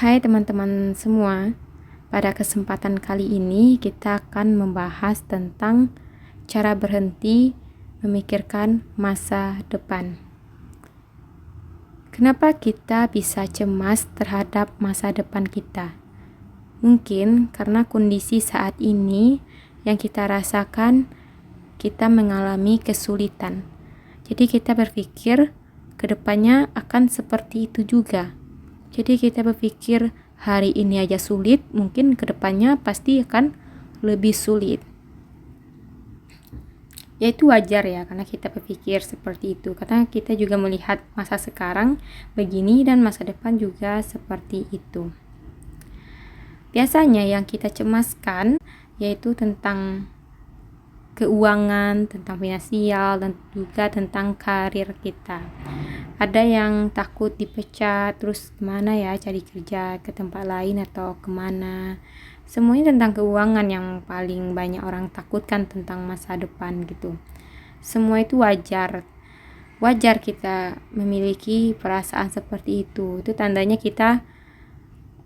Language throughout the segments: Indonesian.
Hai teman-teman semua, pada kesempatan kali ini kita akan membahas tentang cara berhenti memikirkan masa depan. Kenapa kita bisa cemas terhadap masa depan kita? Mungkin karena kondisi saat ini yang kita rasakan, kita mengalami kesulitan. Jadi kita berpikir kedepannya akan seperti itu juga. Jadi kita berpikir hari ini aja sulit, mungkin kedepannya pasti akan lebih sulit. Ya itu wajar ya, karena kita berpikir seperti itu. Karena kita juga melihat masa sekarang begini dan masa depan juga seperti itu. Biasanya yang kita cemaskan yaitu tentang keuangan, tentang finansial, dan juga tentang karir kita. Ada yang takut dipecat, terus kemana ya cari kerja, ke tempat lain atau kemana. Semuanya tentang keuangan yang paling banyak orang takutkan tentang masa depan gitu. Semua itu wajar. Wajar kita memiliki perasaan seperti itu. Itu tandanya kita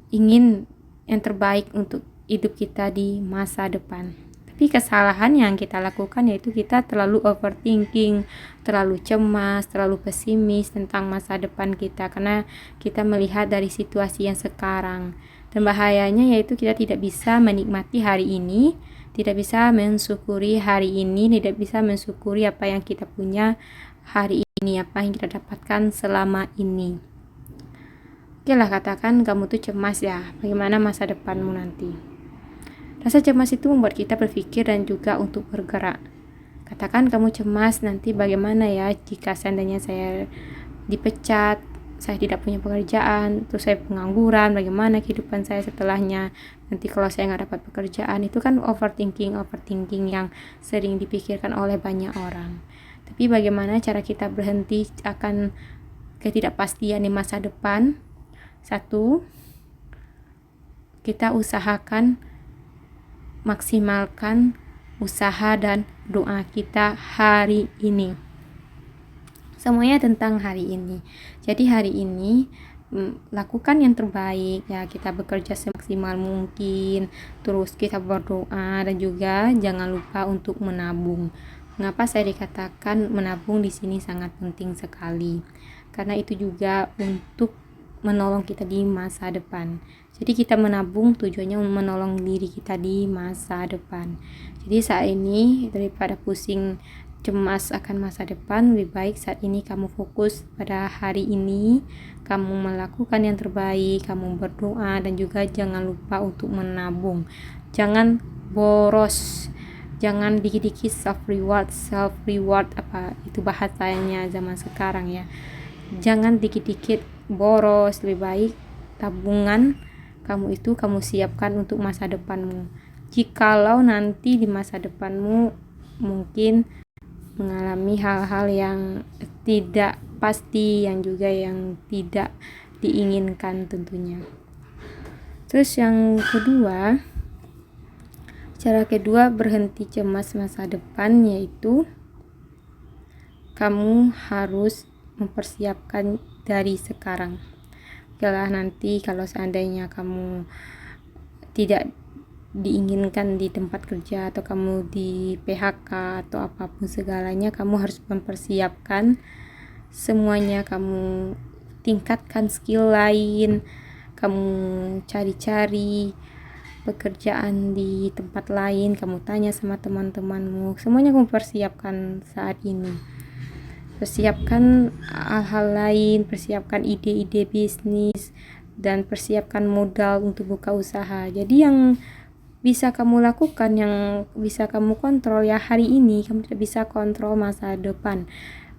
ingin yang terbaik untuk hidup kita di masa depan. Tapi kesalahan yang kita lakukan yaitu kita terlalu overthinking, terlalu cemas, terlalu pesimis tentang masa depan kita karena kita melihat dari situasi yang sekarang. Dan bahayanya yaitu kita tidak bisa menikmati hari ini, tidak bisa mensyukuri hari ini, tidak bisa mensyukuri apa yang kita punya hari ini, apa yang kita dapatkan selama ini. Oke lah, katakan kamu tuh cemas ya, bagaimana masa depanmu nanti. Rasa cemas itu membuat kita berpikir dan juga untuk bergerak. Katakan kamu cemas nanti bagaimana ya jika seandainya saya dipecat, saya tidak punya pekerjaan, terus saya pengangguran, bagaimana kehidupan saya setelahnya. Nanti kalau saya nggak dapat pekerjaan, itu kan overthinking yang sering dipikirkan oleh banyak orang. Tapi bagaimana cara kita berhenti akan ketidakpastian di masa depan? Satu, kita usahakan maksimalkan usaha dan doa kita hari ini. Semuanya tentang hari ini. Jadi hari ini lakukan yang terbaik ya, kita bekerja semaksimal mungkin, terus kita berdoa dan juga jangan lupa untuk menabung. Mengapa saya dikatakan menabung di sini sangat penting sekali? Karena itu juga untuk menolong kita di masa depan. Jadi kita menabung tujuannya menolong diri kita di masa depan. Jadi saat ini daripada pusing cemas akan masa depan, lebih baik saat ini kamu fokus pada hari ini, kamu melakukan yang terbaik, kamu berdoa dan juga jangan lupa untuk menabung. Jangan boros. Jangan dikit-dikit self reward apa itu bahasanya zaman sekarang ya. Jangan dikit-dikit boros, lebih baik tabungan kamu itu kamu siapkan untuk masa depanmu. Jikalau nanti di masa depanmu mungkin mengalami hal-hal yang tidak pasti, yang juga yang tidak diinginkan tentunya. Terus yang kedua, cara kedua berhenti cemas masa depan yaitu kamu harus mempersiapkan dari sekarang. Okelah, nanti kalau seandainya kamu tidak diinginkan di tempat kerja atau kamu di PHK atau apapun segalanya, kamu harus mempersiapkan semuanya. Kamu tingkatkan skill lain, kamu cari-cari pekerjaan di tempat lain, kamu tanya sama teman-temanmu, semuanya kamu persiapkan saat ini. Persiapkan hal-hal lain, persiapkan ide-ide bisnis, dan persiapkan modal untuk buka usaha. Jadi yang bisa kamu lakukan, yang bisa kamu kontrol ya hari ini, kamu tidak bisa kontrol masa depan.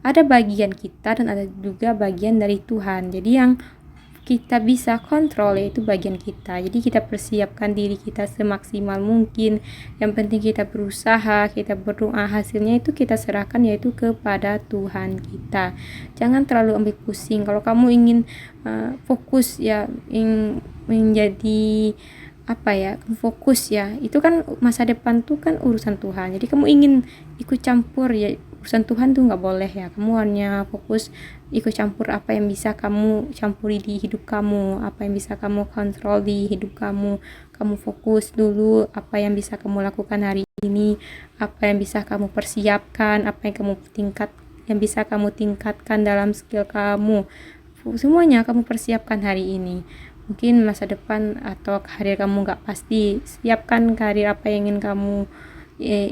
Ada bagian kita dan ada juga bagian dari Tuhan. Jadi yang kita bisa kontrol yaitu bagian kita. Jadi kita persiapkan diri kita semaksimal mungkin. Yang penting kita berusaha, kita berdoa, hasilnya itu kita serahkan yaitu kepada Tuhan kita. Jangan terlalu ambil pusing. Kalau kamu ingin fokus ya, ingin menjadi fokus ya, itu kan masa depan tuh kan urusan Tuhan. Jadi kamu ingin ikut campur ya, urusan Tuhan tuh nggak boleh ya. Kamu hanya fokus ikut campur apa yang bisa kamu campuri di hidup kamu, apa yang bisa kamu kontrol di hidup kamu. Kamu fokus dulu apa yang bisa kamu lakukan hari ini, apa yang bisa kamu persiapkan, apa yang bisa kamu tingkatkan dalam skill kamu. Semuanya kamu persiapkan hari ini. Mungkin masa depan atau karir kamu nggak pasti, siapkan karir apa yang ingin kamu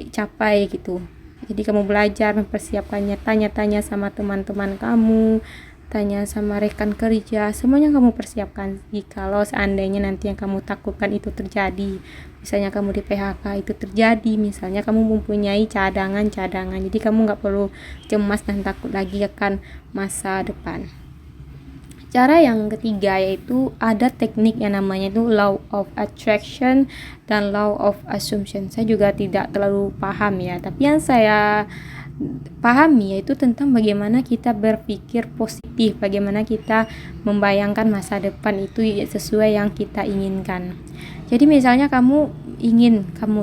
capai gitu. Jadi kamu belajar mempersiapkannya, tanya-tanya sama teman-teman kamu, tanya sama rekan kerja, semuanya kamu persiapkan. Jikalau seandainya nanti yang kamu takutkan itu terjadi, misalnya kamu di PHK itu terjadi, misalnya kamu mempunyai cadangan-cadangan, jadi kamu nggak perlu cemas dan takut lagi akan masa depan. Cara yang ketiga yaitu ada teknik yang namanya itu law of attraction dan law of assumption. Saya juga tidak terlalu paham ya, tapi yang saya pahami yaitu tentang bagaimana kita berpikir positif, bagaimana kita membayangkan masa depan itu sesuai yang kita inginkan. Jadi misalnya kamu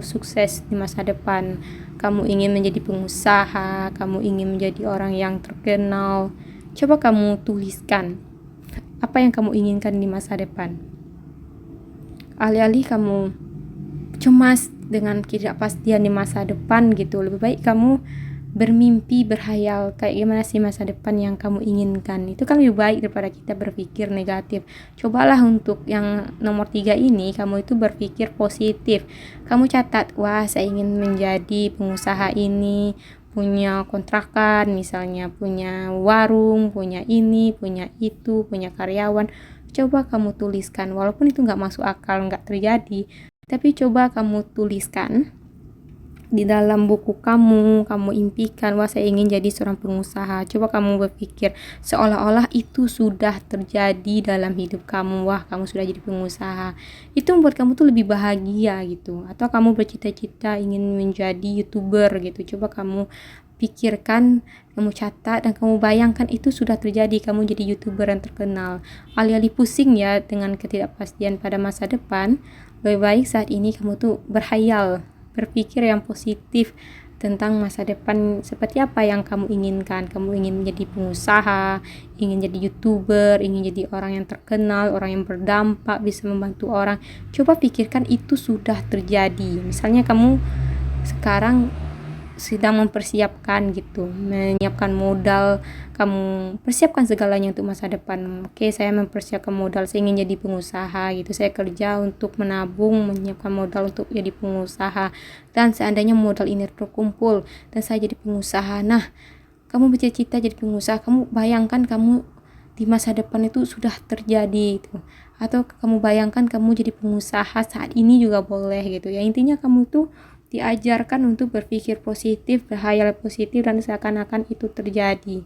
sukses di masa depan, kamu ingin menjadi pengusaha, kamu ingin menjadi orang yang terkenal, coba kamu tuliskan apa yang kamu inginkan di masa depan. Alih-alih kamu cemas dengan ketidakpastian di masa depan gitu, lebih baik kamu bermimpi, berhayal kayak gimana sih masa depan yang kamu inginkan. Itu kan lebih baik daripada kita berpikir negatif. Cobalah untuk yang nomor 3 ini, kamu itu berpikir positif. Kamu catat, wah saya ingin menjadi pengusaha ini, punya kontrakan misalnya, punya warung, punya ini, punya itu, punya karyawan. Coba kamu tuliskan, walaupun itu nggak masuk akal, nggak terjadi, tapi coba kamu tuliskan di dalam buku kamu impikan, wah saya ingin jadi seorang pengusaha. Coba kamu berpikir seolah-olah itu sudah terjadi dalam hidup kamu, wah kamu sudah jadi pengusaha. Itu membuat kamu tuh lebih bahagia gitu. Atau kamu bercita-cita ingin menjadi YouTuber gitu, coba kamu pikirkan, kamu catat, dan kamu bayangkan itu sudah terjadi, kamu jadi YouTuber yang terkenal. Alih-alih pusing ya dengan ketidakpastian pada masa depan, lebih baik saat ini kamu tuh berhayal, berpikir yang positif tentang masa depan seperti apa yang kamu inginkan. Kamu ingin menjadi pengusaha, ingin jadi YouTuber, ingin jadi orang yang terkenal, orang yang berdampak, bisa membantu orang. Coba pikirkan itu sudah terjadi. Misalnya kamu sekarang sedang mempersiapkan gitu, menyiapkan modal, kamu persiapkan segalanya untuk masa depan. Oke, saya mempersiapkan modal, saya ingin jadi pengusaha gitu, saya kerja untuk menabung, menyiapkan modal untuk jadi pengusaha, dan seandainya modal ini terkumpul dan saya jadi pengusaha. Nah, kamu bercita-cita jadi pengusaha, kamu bayangkan kamu di masa depan itu sudah terjadi gitu. Atau kamu bayangkan kamu jadi pengusaha saat ini juga boleh gitu ya. Intinya kamu tuh diajarkan untuk berpikir positif, berhayal positif, dan seakan-akan itu terjadi.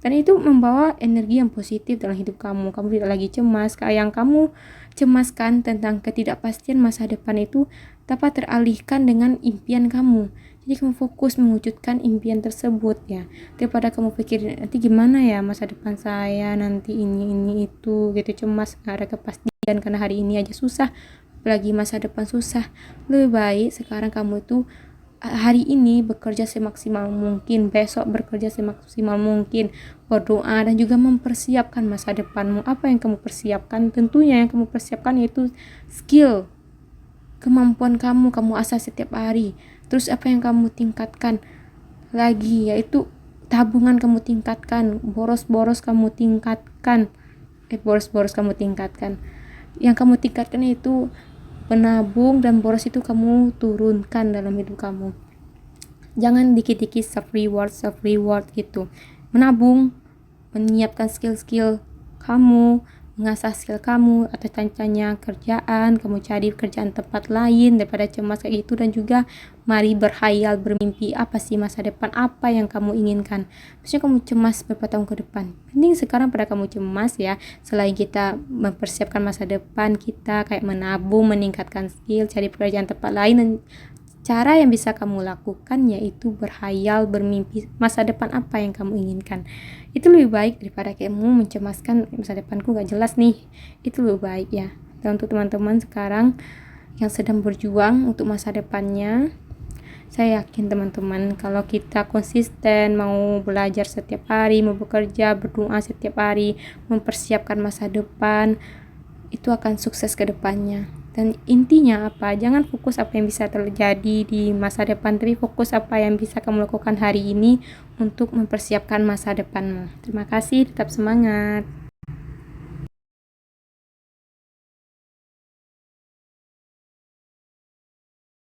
Dan itu membawa energi yang positif dalam hidup kamu. Kamu tidak lagi cemas. Yang kamu cemaskan tentang ketidakpastian masa depan itu dapat teralihkan dengan impian kamu. Jadi kamu fokus mewujudkan impian tersebut ya. Daripada kamu pikir nanti gimana ya masa depan saya, nanti ini itu gitu, cemas, gak ada kepastian karena hari ini aja susah, apalagi masa depan susah. Lebih baik sekarang kamu itu hari ini bekerja semaksimal mungkin, besok bekerja semaksimal mungkin, berdoa, dan juga mempersiapkan masa depanmu. Apa yang kamu persiapkan? Tentunya yang kamu persiapkan yaitu skill, kemampuan kamu asah setiap hari. Terus apa yang kamu tingkatkan lagi, yaitu tabungan kamu tingkatkan, boros-boros kamu tingkatkan. Yang kamu tingkatkan itu penabung, dan boros itu kamu turunkan dalam hidup kamu. Jangan dikit-dikit self reward gitu. Menabung, menyiapkan skill-skill kamu, mengasah skill kamu, atau tanya kerjaan, kamu cari kerjaan tempat lain daripada cemas kayak gitu. Dan juga mari berhayal, bermimpi, apa sih masa depan, apa yang kamu inginkan. Maksudnya kamu cemas beberapa tahun ke depan, penting sekarang pada kamu cemas ya. Selain kita mempersiapkan masa depan, kita kayak menabung, meningkatkan skill, cari pekerjaan tempat lain. Dan cara yang bisa kamu lakukan yaitu berhayal, bermimpi masa depan apa yang kamu inginkan. Itu lebih baik daripada kamu mencemaskan masa depanku gak jelas nih. Itu lebih baik ya. Dan untuk teman-teman sekarang yang sedang berjuang untuk masa depannya, Saya yakin teman-teman, kalau kita konsisten mau belajar setiap hari, mau bekerja, berdoa setiap hari, mempersiapkan masa depan, itu akan sukses ke depannya. Dan intinya apa? Jangan fokus apa yang bisa terjadi di masa depan, tapi fokus apa yang bisa kamu lakukan hari ini untuk mempersiapkan masa depanmu. Terima kasih, tetap semangat.